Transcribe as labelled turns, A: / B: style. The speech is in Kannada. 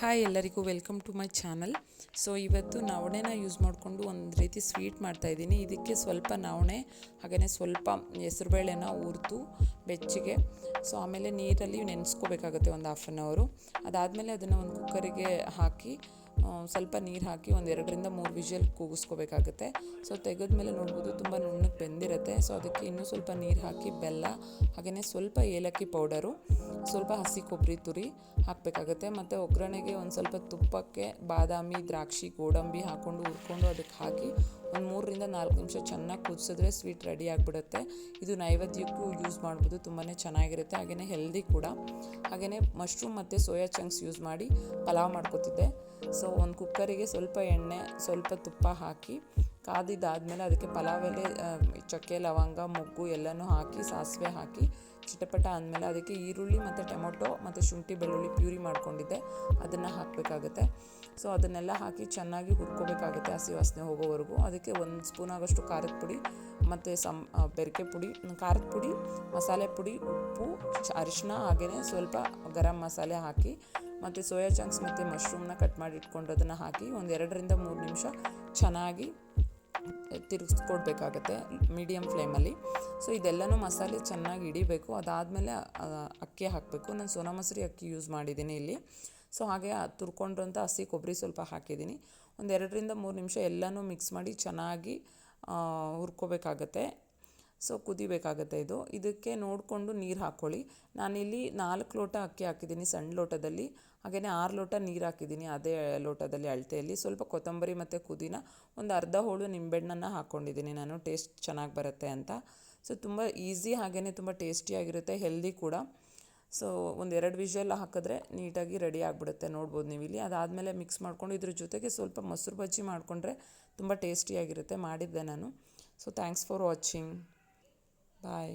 A: ಹಾಯ್ ಎಲ್ಲರಿಗೂ welcome to my channel. So ಇವತ್ತು ನವಣೆನ ಯೂಸ್ ಮಾಡಿಕೊಂಡು ಒಂದು ರೀತಿ ಸ್ವೀಟ್ ಮಾಡ್ತಾಯಿದ್ದೀನಿ. ಇದಕ್ಕೆ ಸ್ವಲ್ಪ ನವಣೆ ಹಾಗೆಯೇ ಸ್ವಲ್ಪ ಹೆಸರುಬೇಳೆನ ಹುರಿದು ಬೆಚ್ಚಗೆ ಆಮೇಲೆ ನೀರಲ್ಲಿ ನೆನೆಸ್ಕೋಬೇಕಾಗುತ್ತೆ ಒಂದು ಹಾಫ್ ಆನ್ ಅವರು. ಅದಾದಮೇಲೆ ಅದನ್ನು ಒಂದು ಕುಕ್ಕರಿಗೆ ಹಾಕಿ ಸ್ವಲ್ಪ ನೀರು ಹಾಕಿ ಒಂದು 2-3 ವಿಷಲ್ ಕೂಗಿಸ್ಕೋಬೇಕಾಗುತ್ತೆ. ತೆಗೆದ್ಮೇಲೆ ನೋಡ್ಬೋದು ತುಂಬ ನುಣ್ಣಗೆ ಬೆಂದಿರುತ್ತೆ. ಅದಕ್ಕೆ ಇನ್ನೂ ಸ್ವಲ್ಪ ನೀರು ಹಾಕಿ ಬೆಲ್ಲ ಹಾಗೆಯೇ ಸ್ವಲ್ಪ ಏಲಕ್ಕಿ ಪೌಡರು, ಸ್ವಲ್ಪ ಹಸಿ ಕೊಬ್ಬರಿ ತುರಿ ಹಾಕಬೇಕಾಗುತ್ತೆ. ಮತ್ತು ಒಗ್ಗರಣೆಗೆ ಒಂದು ಸ್ವಲ್ಪ ತುಪ್ಪಕ್ಕೆ ಬಾದಾಮಿ, ದ್ರಾಕ್ಷಿ, ಗೋಡಂಬಿ ಹಾಕ್ಕೊಂಡು ಹುರ್ಕೊಂಡು ಅದಕ್ಕೆ ಹಾಕಿ ಒಂದು 3-4 ನಿಮಿಷ ಚೆನ್ನಾಗಿ ಕುದಿಸಿದ್ರೆ ಸ್ವೀಟ್ ರೆಡಿ ಆಗಿಬಿಡುತ್ತೆ. ಇದು ನೈವೇದ್ಯಕ್ಕೂ ಯೂಸ್ ಮಾಡ್ಬೋದು, ತುಂಬಾ ಚೆನ್ನಾಗಿರುತ್ತೆ, ಹಾಗೆಯೇ ಹೆಲ್ದಿ ಕೂಡ. ಹಾಗೆಯೇ ಮಶ್ರೂಮ್ ಮತ್ತು ಸೋಯಾ ಚಂಕ್ಸ್ ಯೂಸ್ ಮಾಡಿ ಪಲಾವ್ ಮಾಡ್ಕೊತಿದ್ದೆ. ಒಂದು ಕುಕ್ಕರಿಗೆ ಸ್ವಲ್ಪ ಎಣ್ಣೆ, ಸ್ವಲ್ಪ ತುಪ್ಪ ಹಾಕಿ ಕಾದಿದ್ದಾದಮೇಲೆ ಅದಕ್ಕೆ ಪಲಾವ್ ಎಲೆ, ಚಕ್ಕೆ, ಲವಂಗ, ಮೊಗ್ಗು ಎಲ್ಲನೂ ಹಾಕಿ ಸಾಸಿವೆ ಹಾಕಿ ಚಿಟಪಟ ಅಂದಮೇಲೆ ಅದಕ್ಕೆ ಈರುಳ್ಳಿ ಮತ್ತು ಟೊಮೊಟೊ ಮತ್ತು ಶುಂಠಿ ಬೆಳ್ಳುಳ್ಳಿ ಪ್ಯೂರಿ ಮಾಡ್ಕೊಂಡಿದ್ದೆ ಅದನ್ನು ಹಾಕಬೇಕಾಗುತ್ತೆ. ಅದನ್ನೆಲ್ಲ ಹಾಕಿ ಚೆನ್ನಾಗಿ ಹುರ್ಕೋಬೇಕಾಗುತ್ತೆ ಹಸಿ ವಾಸನೆ ಹೋಗೋವರೆಗೂ. ಅದಕ್ಕೆ 1 ಸ್ಪೂನ್ ಆಗೋಷ್ಟು ಖಾರದ ಪುಡಿ ಮತ್ತು ಬೆರಕೆ ಪುಡಿ, ಖಾರದ ಪುಡಿ, ಮಸಾಲೆ ಪುಡಿ, ಉಪ್ಪು, ಅರಿಶಿನ ಹಾಗೆಯೇ ಸ್ವಲ್ಪ ಗರಂ ಮಸಾಲೆ ಹಾಕಿ ಮತ್ತು ಸೋಯಾ ಚಂಕ್ಸ್ ಮತ್ತು ಮಶ್ರೂಮ್ನ ಕಟ್ ಮಾಡಿ ಇಟ್ಕೊಂಡು ಅದನ್ನು ಹಾಕಿ ಒಂದು 2-3 ನಿಮಿಷ ಚೆನ್ನಾಗಿ ತಿರುಗಿಸ್ಕೊಡ್ಬೇಕಾಗತ್ತೆ ಮೀಡಿಯಮ್ ಫ್ಲೇಮಲ್ಲಿ. ಇದೆಲ್ಲನೂ ಮಸಾಲೆ ಚೆನ್ನಾಗಿ ಹಿಡಿಬೇಕು. ಅದಾದಮೇಲೆ ಅಕ್ಕಿ ಹಾಕಬೇಕು. ನಾನು ಸೋನಾ ಮಸೂರಿ ಅಕ್ಕಿ ಯೂಸ್ ಮಾಡಿದ್ದೀನಿ ಇಲ್ಲಿ. ಹಾಗೆ ತುರ್ಕೊಂಡಿರೋಂಥ ಹಸಿ ಕೊಬ್ಬರಿ ಸ್ವಲ್ಪ ಹಾಕಿದ್ದೀನಿ. ಒಂದು 2-3 ನಿಮಿಷ ಎಲ್ಲನೂ ಮಿಕ್ಸ್ ಮಾಡಿ ಚೆನ್ನಾಗಿ ಹುರ್ಕೋಬೇಕಾಗತ್ತೆ. ಕುದಿಬೇಕಾಗತ್ತೆ ಇದಕ್ಕೆ ನೋಡಿಕೊಂಡು ನೀರು ಹಾಕ್ಕೊಳ್ಳಿ. ನಾನಿಲ್ಲಿ 4 ಲೋಟ ಅಕ್ಕಿ ಹಾಕಿದ್ದೀನಿ ಸಣ್ಣ ಲೋಟದಲ್ಲಿ, ಹಾಗೆಯೇ 6 ಲೋಟ ನೀರು ಹಾಕಿದ್ದೀನಿ ಅದೇ ಲೋಟದಲ್ಲಿ ಅಳತೆಯಲ್ಲಿ. ಸ್ವಲ್ಪ ಕೊತ್ತಂಬರಿ ಮತ್ತು ಪುದೀನ, ಒಂದು ಅರ್ಧ ಹೋಳು ನಿಂಬೆಹಣ್ಣನ್ನು ಹಾಕ್ಕೊಂಡಿದ್ದೀನಿ ನಾನು, ಟೇಸ್ಟ್ ಚೆನ್ನಾಗಿ ಬರುತ್ತೆ ಅಂತ. ತುಂಬ ಈಸಿ ಹಾಗೆಯೇ ತುಂಬ ಟೇಸ್ಟಿಯಾಗಿರುತ್ತೆ, ಹೆಲ್ದಿ ಕೂಡ. ಒಂದು 2 ವಿಷಲ್ ಹಾಕಿದ್ರೆ ನೀಟಾಗಿ ರೆಡಿ ಆಗಿಬಿಡುತ್ತೆ, ನೋಡ್ಬೋದು ನೀವು ಇಲ್ಲಿ. ಅದಾದಮೇಲೆ ಮಿಕ್ಸ್ ಮಾಡ್ಕೊಂಡು ಇದ್ರ ಜೊತೆಗೆ ಸ್ವಲ್ಪ ಮೊಸರು ಬಜ್ಜಿ ಮಾಡಿಕೊಂಡ್ರೆ ತುಂಬ ಟೇಸ್ಟಿಯಾಗಿರುತ್ತೆ. ಮಾಡಿದ್ದೆ ನಾನು. Thanks for watching. ಬಾಯ್.